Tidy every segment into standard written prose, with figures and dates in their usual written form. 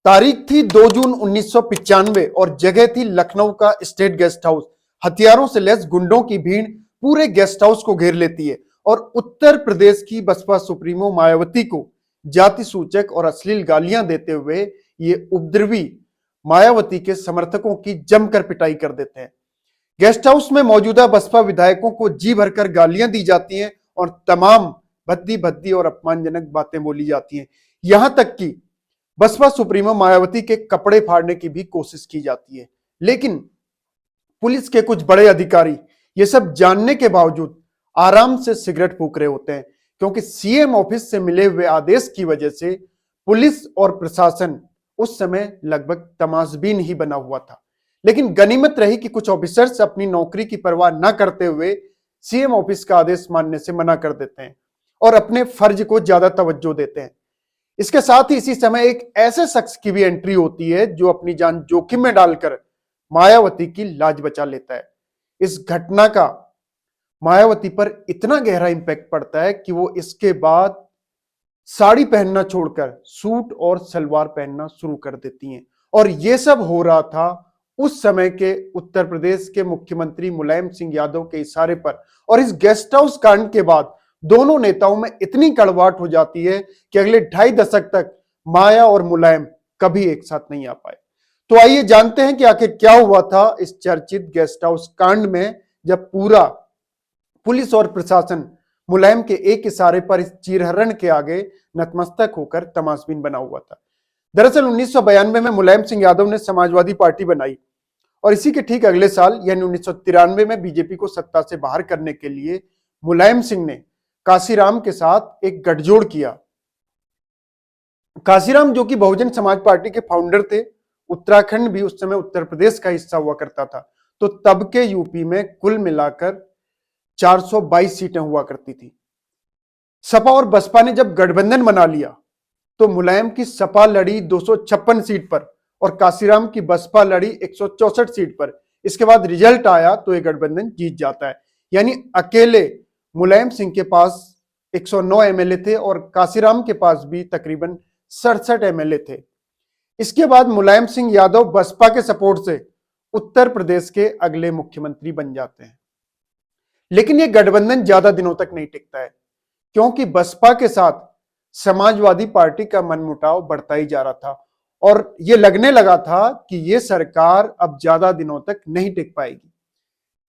तारीख थी 2 जून 1995 और जगह थी लखनऊ का स्टेट गेस्ट हाउस। हथियारों से लैस गुंडों की भीड़ पूरे गेस्ट हाउस को घेर लेती है और उत्तर प्रदेश की बसपा सुप्रीमो मायावती को जाति सूचक और अश्लील गालियां देते हुए ये उपद्रवी मायावती के समर्थकों की जमकर पिटाई कर देते हैं। गेस्ट हाउस में मौजूदा बसपा विधायकों को जी भरकर गालियां दी जाती हैं और तमाम भद्दी भद्दी और अपमानजनक बातें बोली जाती हैं। यहां तक कि बसपा सुप्रीमो मायावती के कपड़े फाड़ने की भी कोशिश की जाती है, लेकिन पुलिस के कुछ बड़े अधिकारी ये सब जानने के बावजूद आराम से सिगरेट फूंक रहे होते हैं, क्योंकि सीएम ऑफिस से मिले हुए आदेश की वजह से पुलिस और प्रशासन उस समय लगभग तमाशबीन ही बना हुआ था। लेकिन गनीमत रही कि कुछ ऑफिसर्स अपनी नौकरी की परवाह न करते हुए सीएम ऑफिस का आदेश मानने से मना कर देते हैं और अपने फर्ज को ज्यादा तवज्जो देते हैं। इसके साथ ही इसी समय एक ऐसे शख्स की भी एंट्री होती है जो अपनी जान जोखिम में डालकर मायावती की लाज बचा लेता है। इस घटना का मायावती पर इतना गहरा इंपैक्ट पड़ता है कि वो इसके बाद साड़ी पहनना छोड़कर सूट और सलवार पहनना शुरू कर देती हैं। और यह सब हो रहा था उस समय के उत्तर प्रदेश के मुख्यमंत्री मुलायम सिंह यादव के इशारे पर। और इस गेस्ट हाउस कांड के बाद दोनों नेताओं में इतनी कड़वाहट हो जाती है कि अगले 2.5 दशक तक माया और मुलायम कभी एक साथ नहीं आ पाए। तो आइए जानते हैं कि आखिर क्या हुआ था इस चर्चित गेस्ट हाउस कांड में, जब पूरा पुलिस और प्रशासन मुलायम के एक इशारे पर इस चीरहरण के आगे नतमस्तक होकर तमाशबीन बना हुआ था। दरअसल 1992 में मुलायम सिंह यादव ने समाजवादी पार्टी बनाई और इसी के ठीक अगले साल यानी 1993 में बीजेपी को सत्ता से बाहर करने के लिए मुलायम सिंह ने काशीराम के साथ एक गठजोड़ किया। काशीराम जो कि बहुजन समाज पार्टी के फाउंडर थे, उत्तराखंड भी उस समय उत्तर प्रदेश का हिस्सा हुआ करता था, तो तब के यूपी में कुल मिलाकर 422 सीटें हुआ करती थी। सपा और बसपा ने जब गठबंधन बना लिया तो मुलायम की सपा लड़ी 256 सीट पर और काशीराम की बसपा लड़ी 164 सीट पर। इसके बाद रिजल्ट आया तो यह गठबंधन जीत जाता है, यानी अकेले मुलायम सिंह के पास 109 एमएलए थे और काशीराम के पास भी तकरीबन 67 एमएलए थे। इसके बाद मुलायम सिंह यादव बसपा के सपोर्ट से उत्तर प्रदेश के अगले मुख्यमंत्री बन जाते हैं। लेकिन यह गठबंधन ज्यादा दिनों तक नहीं टिकता है, क्योंकि बसपा के साथ समाजवादी पार्टी का मनमुटाव बढ़ता ही जा रहा था और यह लगने लगा था कि यह सरकार अब ज्यादा दिनों तक नहीं टिक पाएगी।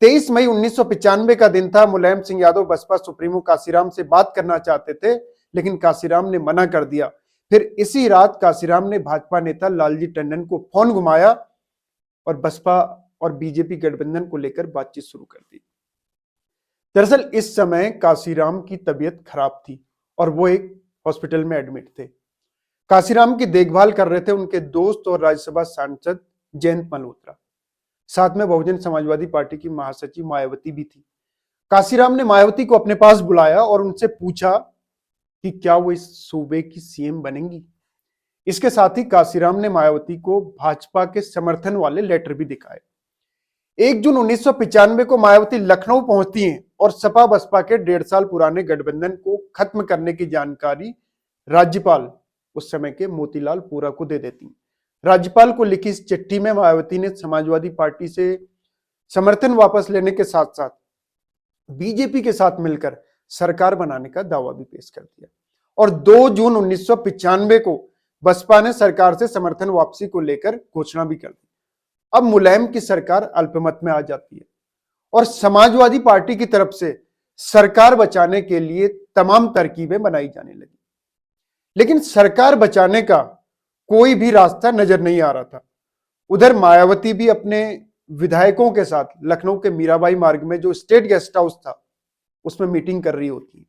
23 मई 1995 का दिन था। मुलायम सिंह यादव बसपा सुप्रीमो काशीराम से बात करना चाहते थे, लेकिन काशीराम ने मना कर दिया। फिर इसी रात काशीराम ने भाजपा नेता लालजी टंडन को फोन घुमाया और बसपा और बीजेपी गठबंधन को लेकर बातचीत शुरू कर दी। दरअसल इस समय काशीराम की तबीयत खराब थी और वो एक हॉस्पिटल में एडमिट थे। काशीराम की देखभाल कर रहे थे उनके दोस्त और राज्यसभा सांसद जयंत मल्होत्रा। साथ में बहुजन समाजवादी पार्टी की महासचिव मायावती भी थी। काशीराम ने मायावती को अपने पास बुलाया और उनसे पूछा कि क्या वो इस सूबे की सीएम बनेंगी। इसके साथ ही काशीराम ने मायावती को भाजपा के समर्थन वाले लेटर भी दिखाए। 1 जून 1995 को मायावती लखनऊ पहुंचती हैं और सपा बसपा के 1.5 साल पुराने गठबंधन को खत्म करने की जानकारी राज्यपाल उस समय के मोतीलाल वोरा को दे देती। राज्यपाल को लिखी इस चिट्ठी में मायावती ने समाजवादी पार्टी से समर्थन वापस लेने के साथ साथ बीजेपी के साथ मिलकर सरकार बनाने का दावा भी पेश कर दिया और 2 जून 1995 को बसपा ने सरकार से समर्थन वापसी को लेकर घोषणा भी कर दी। अब मुलायम की सरकार अल्पमत में आ जाती है और समाजवादी पार्टी की तरफ से सरकार बचाने के लिए तमाम तरकीबें बनाई जाने लगी, लेकिन सरकार बचाने का कोई भी रास्ता नजर नहीं आ रहा था। उधर मायावती भी अपने विधायकों के साथ लखनऊ के मीराबाई मार्ग में जो स्टेट गेस्ट हाउस था उसमें मीटिंग कर रही होती है।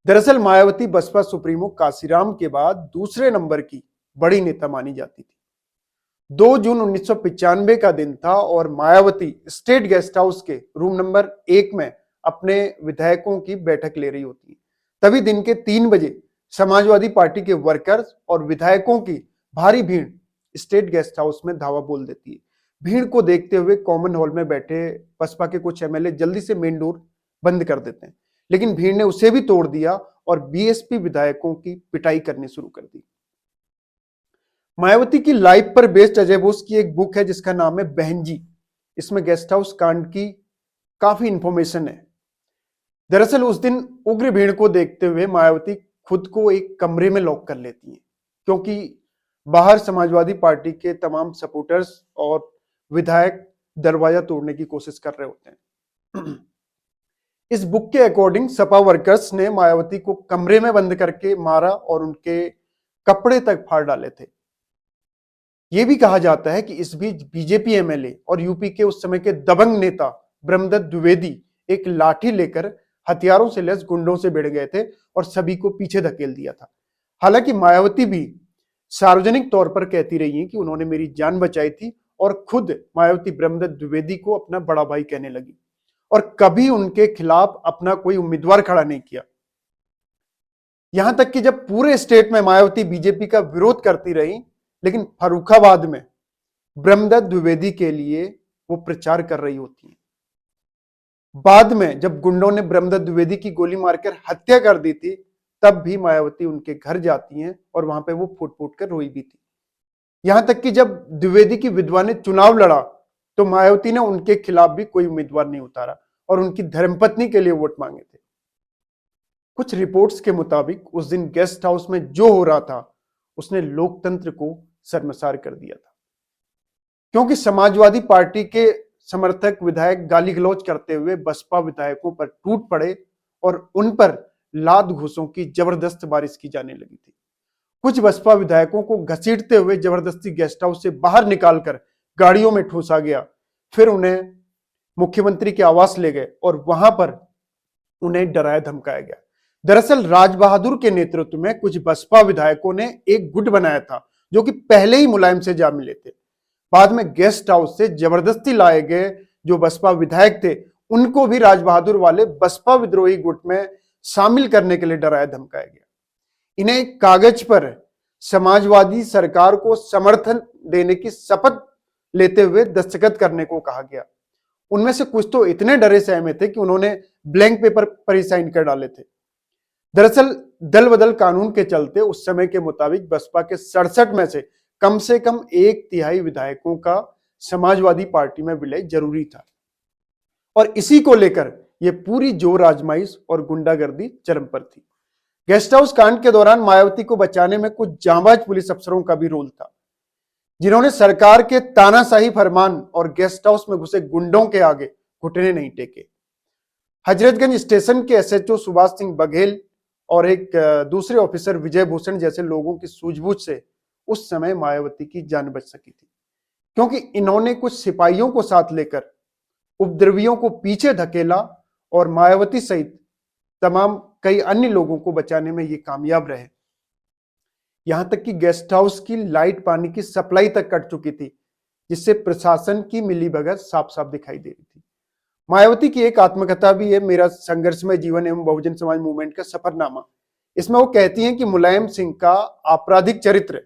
दरअसल मायावती बसपा सुप्रीमो काशीराम के बाद दूसरे नंबर की बड़ी नेता मानी जाती थी। 2 जून 1995 का दिन था और मायावती स्टेट गेस्ट हाउस के रूम नंबर 1 में अपने विधायकों की बैठक ले रही होती है। तभी दिन के 3 बजे समाजवादी पार्टी के वर्कर्स और विधायकों की भारी भीड़ स्टेट गेस्ट हाउस में धावा बोल देती है। भीड़ को देखते हुए कॉमन हॉल में बैठे बसपा के कुछ एमएलए जल्दी से मेन डोर बंद कर देते हैं, लेकिन भीड़ ने उसे भी तोड़ दिया और बीएसपी विधायकों की पिटाई करनी शुरू कर दी। मायावती की लाइफ पर बेस्ड अजय बोस की एक बुक है जिसका नाम है बहन जी। इसमें गेस्ट हाउस कांड की काफी इंफॉर्मेशन है। दरअसल उस दिन उग्र भीड़ को देखते हुए मायावती खुद को एक कमरे में लॉक कर लेती हैं, क्योंकि बाहर समाजवादी पार्टी के तमाम सपोर्टर्स और विधायक दरवाजा तोड़ने की कोशिश कर रहे होते हैं। इस बुक के अकॉर्डिंग सपा वर्कर्स ने मायावती को कमरे में बंद करके मारा और उनके कपड़े तक फाड़ डाले थे। यह भी कहा जाता है कि इस बीच बीजेपी एमएलए और यूपी के उस समय के दबंग नेता ब्रह्मदत्त द्विवेदी एक लाठी लेकर हथियारों से लैस गुंडों से भिड़ गए थे और सभी को पीछे धकेल दिया था। हालांकि मायावती भी सार्वजनिक तौर पर कहती रही हैं कि उन्होंने मेरी जान बचाई थी और खुद मायावती ब्रह्मदत्त द्विवेदी को अपना बड़ा भाई कहने लगी और कभी उनके खिलाफ अपना कोई उम्मीदवार खड़ा नहीं किया। यहां तक कि जब पूरे स्टेट में मायावती बीजेपी का विरोध करती रही, लेकिन फर्रुखाबाद में ब्रह्मदत्त द्विवेदी के लिए वो प्रचार कर रही होती है। बाद में जब गुंडों ने ब्रह्मदत्त द्विवेदी की गोली मारकर हत्या कर दी थी, तब भी मायावती उनके घर जाती हैं और वहां पे वो फूट फूट कर रोई भी थी। यहां तक कि जब द्विवेदी की विधवा ने चुनाव लड़ा तो मायावती ने उनके खिलाफ भी कोई उम्मीदवार नहीं उतारा और उनकी धर्मपत्नी के लिए वोट मांगे थे। कुछ रिपोर्ट्स के मुताबिक उस दिन गेस्ट हाउस में जो हो रहा था उसने लोकतंत्र को शर्मसार कर दिया था, क्योंकि समाजवादी पार्टी के समर्थक विधायक गाली गलौज करते हुए बसपा विधायकों पर टूट पड़े और उन पर लात घूंसों की जबरदस्त बारिश की जाने लगी थी। कुछ बसपा विधायकों को घसीटते हुए जबरदस्ती गेस्ट हाउस से बाहर निकालकर गाड़ियों में ठूसा गया, फिर उन्हें मुख्यमंत्री के आवास ले गए और वहां पर उन्हें डराया धमकाया गया। दरअसल राज बहादुर के नेतृत्व में कुछ बसपा विधायकों ने एक गुट बनाया था जो कि पहले ही मुलायम से जा मिले थे। बाद में गेस्ट हाउस से जबरदस्ती लाए गए जो बसपा विधायक थे उनको भी राज बहादुर वाले बसपा विद्रोही गुट में शामिल करने के लिए डराया धमकाया गया। इन्हें कागज पर समाजवादी सरकार को समर्थन देने की शपथ लेते हुए दस्तखत करने को कहा गया। उनमें से कुछ तो इतने डरे सहमे थे कि उन्होंने ब्लैंक पेपर पर ही साइन कर डाले थे। दरअसल दल बदल कानून के चलते उस समय के मुताबिक बसपा के 67 में से कम 1/3 विधायकों का समाजवादी पार्टी में विलय जरूरी था और इसी को लेकर यह पूरी जोर आजमाइश और गुंडागर्दी चरम पर थी। गेस्ट हाउस कांड के दौरान मायावती को बचाने में कुछ जांबाज पुलिस अफसरों का भी रोल था, जिन्होंने सरकार के तानाशाही फरमान और गेस्ट हाउस में घुसे गुंडों के आगे घुटने नहीं टेके। हजरतगंज स्टेशन के एसएचओ सुभाष सिंह बघेल और एक दूसरे ऑफिसर विजय भूषण जैसे लोगों की सूझबूझ से उस समय मायावती की जान बच सकी थी, क्योंकि इन्होंने कुछ सिपाहियों को साथ लेकर उपद्रवियों को पीछे धकेला और मायावती सहित तमाम कई अन्य लोगों को बचाने में ये कामयाब रहे। यहां तक कि गेस्ट हाउस की लाइट पानी की सप्लाई तक कट चुकी थी, जिससे प्रशासन की मिलीभगत साफ साफ दिखाई दे रही थी। मायावती की एक आत्मकथा भी है, मेरा संघर्षमय जीवन एवं बहुजन समाज मूवमेंट का सफरनामा। इसमें वो कहती हैं कि मुलायम सिंह का आपराधिक चरित्र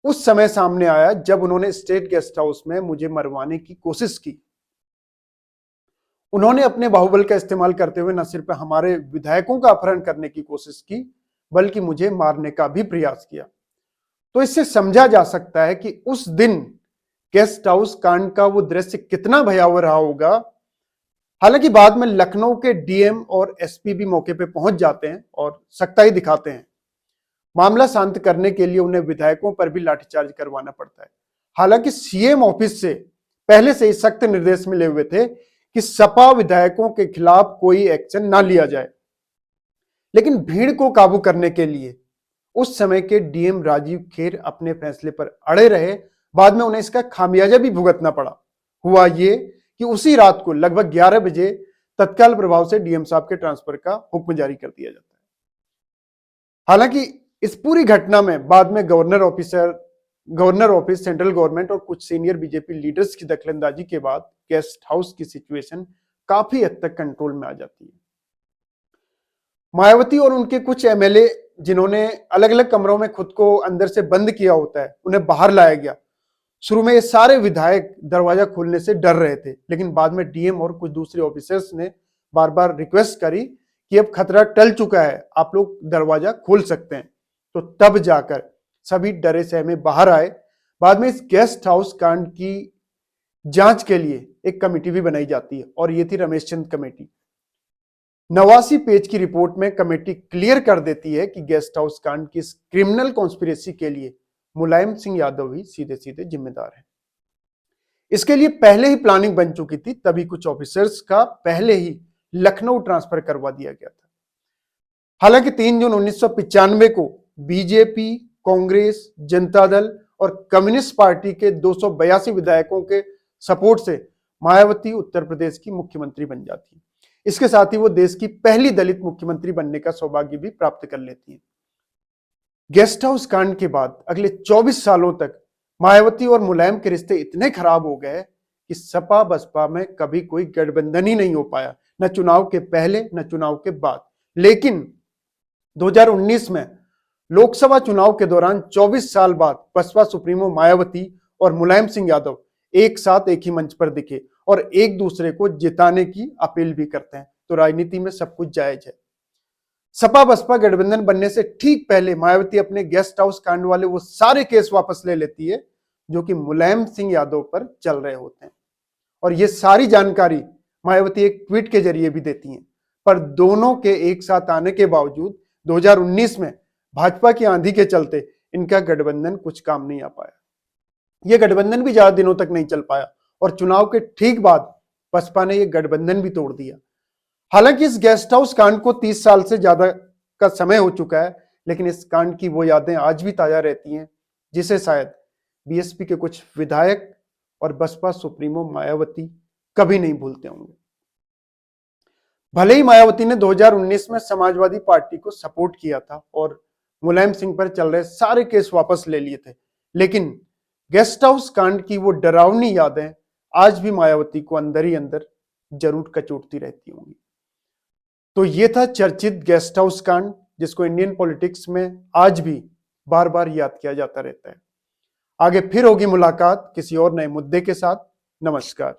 उस समय सामने आया जब उन्होंने स्टेट गेस्ट हाउस में मुझे मरवाने की कोशिश की। उन्होंने अपने बाहुबल का इस्तेमाल करते हुए न सिर्फ हमारे विधायकों का अपहरण करने की कोशिश की, बल्कि मुझे मारने का भी प्रयास किया। तो इससे समझा जा सकता है कि उस दिन गेस्ट हाउस कांड का वो दृश्य कितना भयावह रहा होगा। हालांकि बाद में लखनऊ के डीएम और एसपी भी मौके पे पहुंच जाते हैं और सख्ताई दिखाते हैं। मामला शांत करने के लिए उन्हें विधायकों पर भी लाठीचार्ज करवाना पड़ता है। हालांकि सीएम ऑफिस से पहले से ही सख्त निर्देश मिले हुए थे कि सपा विधायकों के खिलाफ कोई एक्शन ना लिया जाए, लेकिन भीड़ को काबू करने के लिए उस समय के डीएम राजीव खेर अपने फैसले पर अड़े रहे। बाद में उन्हें इसका खामियाजा भी भुगतना पड़ा। हुआ ये कि उसी रात को लगभग 11 बजे तत्काल प्रभाव से डीएम साहब के ट्रांसफर का हुक्म जारी कर दिया जाता है। हालांकि इस पूरी घटना में बाद में गवर्नर ऑफिस, सेंट्रल गवर्नमेंट और कुछ सीनियर बीजेपी लीडर्स की दखलंदाजी के बाद गेस्ट हाउस की सिचुएशन काफी हद तक कंट्रोल में आ जाती है। मायावती और उनके कुछ एमएलए जिन्होंने अलग अलग कमरों में खुद को अंदर से बंद किया होता है, उन्हें बाहर लाया गया। शुरू में ये सारे विधायक दरवाजा खोलने से डर रहे थे, लेकिन बाद में डीएम और कुछ दूसरे ऑफिसर्स ने बार बार रिक्वेस्ट करी कि अब खतरा टल चुका है, आप लोग दरवाजा खोल सकते हैं। तो तब जाकर सभी डरे सहमे बाहर आए। बाद में इस गेस्ट हाउस कांड की जांच के लिए एक कमेटी भी बनाई जाती है और ये थी रमेश चंद कमेटी। 89 पेज की रिपोर्ट में कमेटी क्लियर कर देती है कि गेस्ट हाउस कांड की इस क्रिमिनल कॉन्स्पिरेसी के लिए मुलायम सिंह यादव ही सीधे सीधे जिम्मेदार है। इसके लिए पहले ही प्लानिंग बन चुकी थी, तभी कुछ ऑफिसर्स का पहले ही लखनऊ ट्रांसफर करवा दिया गया था। हालांकि 3 जून 1995 को बीजेपी, कांग्रेस, जनता दल और कम्युनिस्ट पार्टी के 282 विधायकों के सपोर्ट से मायावती उत्तर प्रदेश की मुख्यमंत्री बन जाती है। इसके साथ ही वो देश की पहली दलित मुख्यमंत्री बनने का सौभाग्य भी प्राप्त कर लेती है। गेस्ट हाउस कांड के बाद अगले 24 सालों तक मायावती और मुलायम के रिश्ते इतने खराब हो गए कि सपा बसपा में कभी कोई गठबंधन ही नहीं हो पाया, न चुनाव के पहले न चुनाव के बाद। लेकिन 2019 में लोकसभा चुनाव के दौरान 24 साल बाद बसपा सुप्रीमो मायावती और मुलायम सिंह यादव एक साथ एक ही मंच पर दिखे और एक दूसरे को जिताने की अपील भी करते हैं। तो राजनीति में सब कुछ जायज है। सपा बसपा गठबंधन बनने से ठीक पहले मायावती अपने गेस्ट हाउस कांड वाले वो सारे केस वापस ले लेती है जो कि मुलायम सिंह यादव पर चल रहे होते हैं, और ये सारी जानकारी मायावती एक ट्वीट के जरिए भी देती हैं। पर दोनों के एक साथ आने के बावजूद 2019 में भाजपा की आंधी के चलते इनका गठबंधन कुछ काम नहीं आ पाया। यह गठबंधन भी ज्यादा दिनों तक नहीं चल पाया और चुनाव के ठीक बाद बसपा ने यह गठबंधन भी तोड़ दिया। हालांकि इस गेस्ट हाउस कांड को 30 साल से ज्यादा का समय हो चुका है, लेकिन इस कांड की वो यादें आज भी ताजा रहती हैं जिसे शायद बीएसपी के कुछ विधायक और बसपा सुप्रीमो मायावती कभी नहीं भूलते होंगे। भले ही मायावती ने 2019 में समाजवादी पार्टी को सपोर्ट किया था और मुलायम सिंह पर चल रहे सारे केस वापस ले लिए थे, लेकिन गेस्ट हाउस कांड की वो डरावनी यादें आज भी मायावती को अंदर ही अंदर जरूर कचोटती रहती होंगी। तो ये था चर्चित गेस्ट हाउस कांड, जिसको इंडियन पॉलिटिक्स में आज भी बार बार याद किया जाता रहता है। आगे फिर होगी मुलाकात किसी और नए मुद्दे के साथ। नमस्कार।